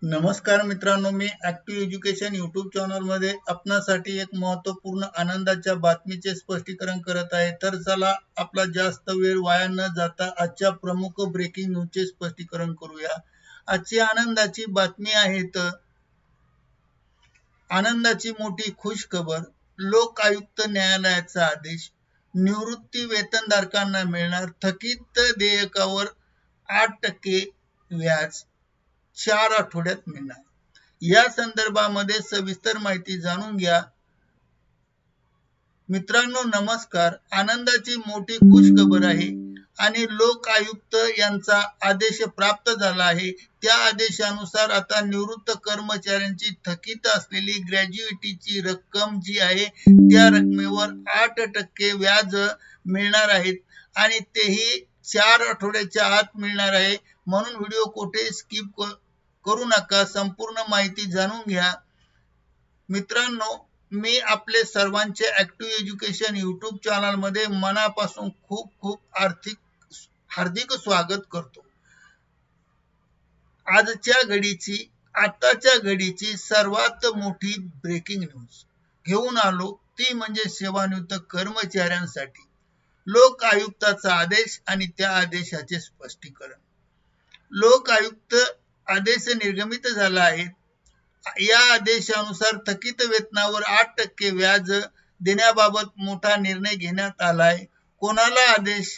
नमस्कार मित्रांनो, मी active education YouTube channel मध्ये आपणासाठी एक महत्त्वपूर्ण आनंदाच्या बातमीचे स्पष्टीकरण करत आहे। तर चला आपला जास्त वेळ वाया न जाता आजच्या प्रमुख ब्रेकिंग न्यूजचे स्पष्टीकरण करूया। आजची आनंदाची बातमी आहे तर आनंदाची मोठी खुश खबर, लोक आयुक्त न्यायालयाचा आदेश, निवृत्ती वेतनधारकांना मिळणार थकीत देयकावर 8% व्याज 4 आठवड्यात मिळणार। या संदर्भामध्ये सविस्तर माहिती जाणून घ्या। मित्रांनो नमस्कार, आनंदाची मोठी खुश खबर आहे आणि लोक आयुक्त यांचा आदेश प्राप्त झाला आहे। त्या आदेशानुसार आता निवृत्त कर्मचाऱ्यांची थकीत असलेली ग्रॅज्युइटीची रक्कम जी आहे त्या रकमेवर 8% व्याज मिळणार आहेत आणि तेही 4 आठवड्याच्या आत मिळणार आहे। म्हणून व्हिडिओ कुठे स्किप करू नका, संपूर्ण माहिती जाणून घ्या। मित्रांनो, मी आपले सर्वांचे ऍक्टिव्ह एज्युकेशन यूट्यूब चॅनल मध्ये मनापासून खूप हार्दिक स्वागत करतो। आताच्या घडीची सर्वात मोठी ब्रेकिंग न्यूज घेऊन आलो, ती म्हणजे सेवानिवृत्त कर्मचाऱ्यांसाठी लोक आयुक्ताचा आदेश आणि त्या आदेशाचे स्पष्टीकरण। लोक आयुक्त आदेश निर्गमित झाला आहे। या आदेशानुसार थकीत वेतनावर 8% व्याज देण्याबाबत मोठा निर्णय घेण्यात आला आहे। कोणाला आदेश?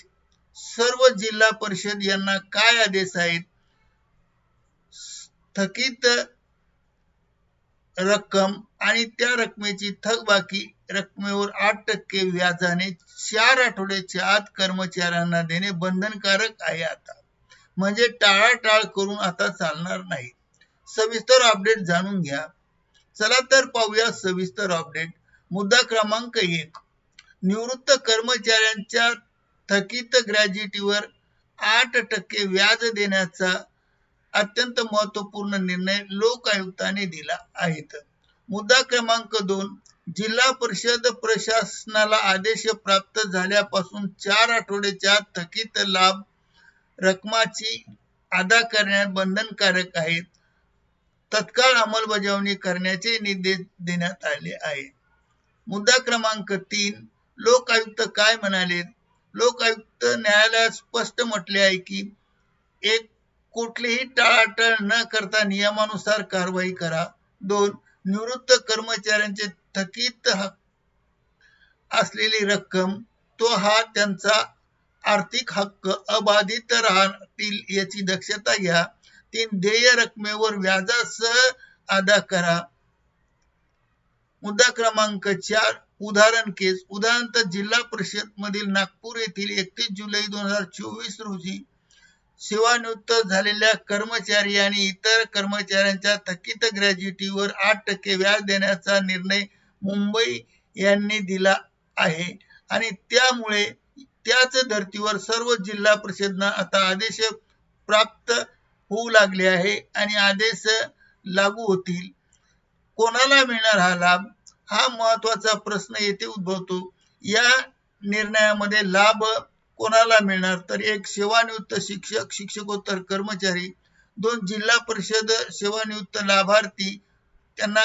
सर्व जिल्हा परिषद यांना काय आदेश आहेत? थकीत रक्कम आणि त्या रकमेची थकबाकी रकमेवर 8% व्याजाने 4 आठवड्याच्या आत कर्मचाऱ्यांना देणे बंधनकारक आहे। आता म्हणजे टाळाटाळ करून आता चालणार नाही। सविस्तर अपडेट जाणून घ्या। चला तर पाहूया सविस्तर अपडेट। मुद्दा क्रमांक 1, निवृत्त कर्मचाऱ्यांच्या थकीत ग्रॅज्युइटीवर 8% व्याज देण्याचा अत्यंत महत्त्वपूर्ण निर्णय लोक आयुक्ताने दिला आहे। मुद्दा क्रमांक 2, जिल्हा परिषद प्रशासनाला आदेश प्राप्त झाल्यापासून 4 आठवड्याच्या आत थकीत लाभ रकमाची अदा करणे बंधनकारक आहे। तत्काळ अंमलबजावणी करण्याचे निर्देश देण्यात आले आहे। मुद्दा क्रमांक 3, लोक आयुक्त काय म्हणाले? लोक आयुक्त न्यायालयात स्पष्ट म्हटले आहे की कुठलीही टाळाटाळ न करता नियमानुसार कारवाई करा। 2, निवृत्त कर्मचाऱ्यांचे थकीत असलेली रक्कम हा त्यांचा आर्थिक हक्क अबाधित राहतील याची दक्षता घ्या। 3, देय रकमेवर व्याजासह अदा करा। मुद्दा क्रमांक 4, उदाहरण केस। उदाहरणार्थ जिल्हा परिषद मधील नागपूर येथील 31 जुलै 2024 रोजी सेवानिवृत्त झालेल्या कर्मचारी आणि इतर कर्मचाऱ्यांच्या थकीत ग्रॅज्युइटीवर 8% व्याज देण्याचा निर्णय मुंबई यांनी दिला आहे आणि त्यामुळे त्याच धर्तीवर सर्व जिल्हा परिषदांना आता आदेश प्राप्त होऊ लागले आहे आणि आदेश लागू होतील। कोणाला मिळणार हा लाभ? हा महत्त्वाचा प्रश्न येथे उद्भवतो। या निर्णयामध्ये लाभ कोणाला मिळणार? तर 1, सेवानिवृत्त शिक्षक शिक्षकोत्तर कर्मचारी, 2, जिल्हा परिषद सेवानिवृत्त लाभार्थी त्यांना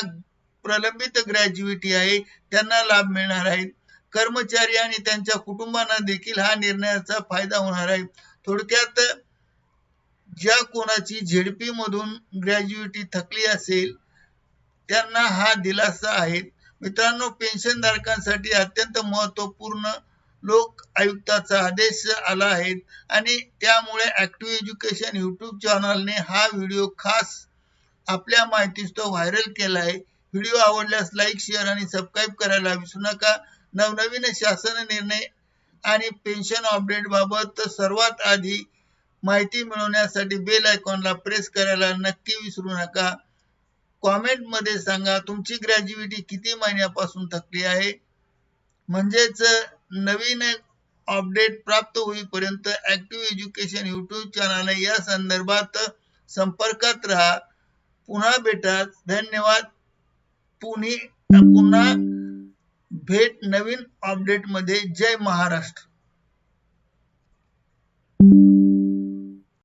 प्रलंबित ग्रॅज्युइटी आहे त्यांना लाभ मिळणार आहे। कर्मचारी आणि त्यांच्या कुटुंबांना देखील हा निर्णयाचा फायदा होणार आहे। थोडक्यात ज्या कोणाची झेडपी मधून ग्रॅज्युइटी थकली असेल त्यांना हा दिलासा आहे। मित्रांनो, पेन्शनधारकांसाठी अत्यंत महत्त्वपूर्ण लोक आयुक्ताचा आदेश आला आहे आणि त्यामुळे ऍक्टिव्ह एज्युकेशन यूट्यूब चॅनलने हा व्हिडिओ खास आपल्या माहितीस्तव व्हायरल केला आहे। व्हिडिओ आवडल्यास लाईक, शेअर आणि सबस्क्राईब करायला विसरू नका। नवनवीन शासन निर्णय आणि पेन्शन अपडेट बाबत सर्वात आधी माहिती मिळवण्यासाठी बेल आयकॉनला प्रेस करायला नक्की विसरू नका। कॉमेंट मध्ये सांगा तुमची ग्रॅज्युइटी किती महिन्यापासून थकली आहे। म्हणजेच नवीन अपडेट प्राप्त होईपर्यंत ऍक्टिव्ह एज्युकेशन यूट्यूब चॅनल या संदर्भात संपर्कात राहा। पुन्हा भेटा। धन्यवाद। पुन्हा भेट नवीन अपडेट मध्ये। जय महाराष्ट्र।